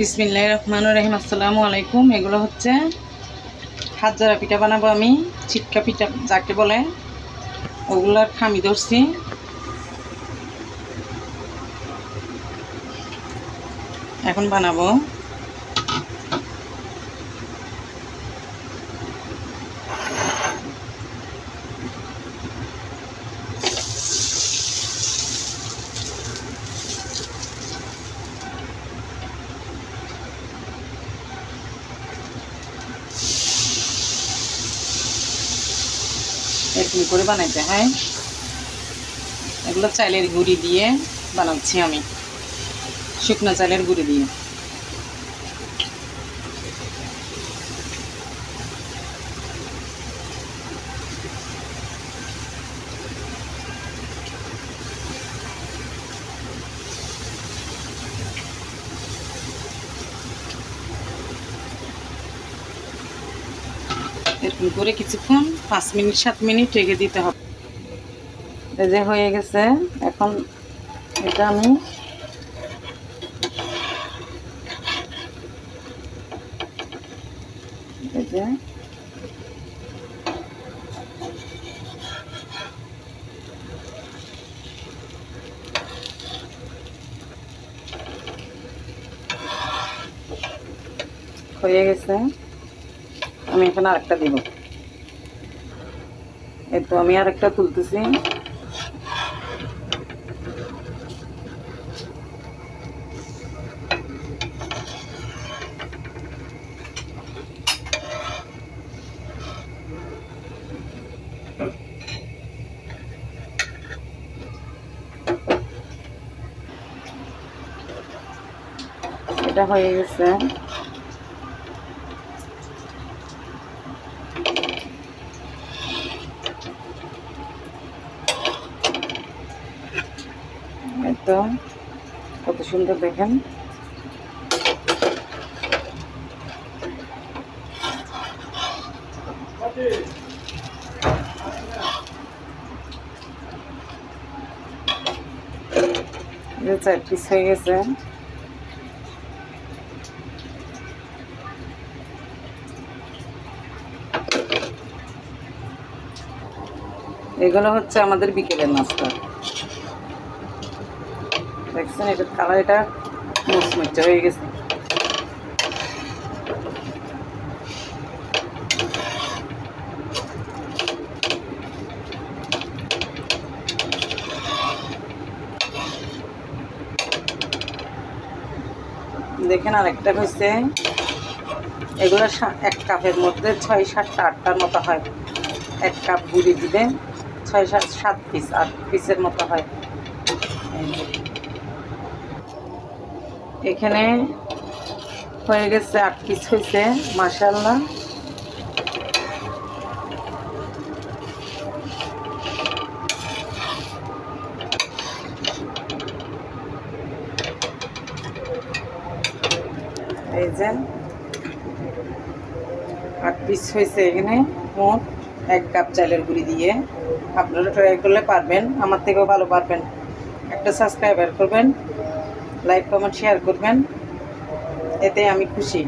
বিসমিল্লাহির রহমানির রহিম। আসসালামু আলাইকুম। এগুলো হচ্ছে হাজারা পিঠা বানাবো আমি, চিটকা পিঠা যাকে বলে, ওগুলার খামি ধরছি। এখন বানাবো। এরকম করে বানাইতে হয়। এগুলো চালের গুঁড়ি দিয়ে বানাচ্ছি আমি, শুকনো চালের গুঁড়ি দিয়ে। এরকম করে কিছুক্ষণ 5 মিনিট 7 মিনিট রেখে দিতে হবে। এই যে হয়ে গেছে। এখন এটা আমি এই যে হয়ে গেছে। আমি এখন আরেকটা দিব। এই তো আমি আরেকটা তুলতেছি। এটা হয়ে গেছে। তো কত সুন্দর দেখেন। চার পিস হয়ে গেছে। এগুলো হচ্ছে আমাদের বিকেলের নাস্তা। দেখছেন এটার কালার, এটা মুচমুচে হয়ে গেছে। দেখেন আরেকটা হচ্ছে, এগুলো 1 কাপের মধ্যে 6-7টা 8টার মতো হয়। 1 কাপ গুঁড়ি দিলে 6-7 পিস 8 পিসের মতো হয়। এখানে হয়ে গেছে 8 পিস হয়েছে, মাশাআল্লাহ। এই যে 8 পিস হয়েছে। এখানে মোট 1 কাপ চালের গুঁড়ি দিয়ে। আপনারা ট্রাই করলে পারবেন, আমার থেকেও ভালো পারবেন। একটা সাবস্ক্রাইবার করবেন, লাইক কমেন্ট শেয়ার করবেন, এতে আমি খুশি।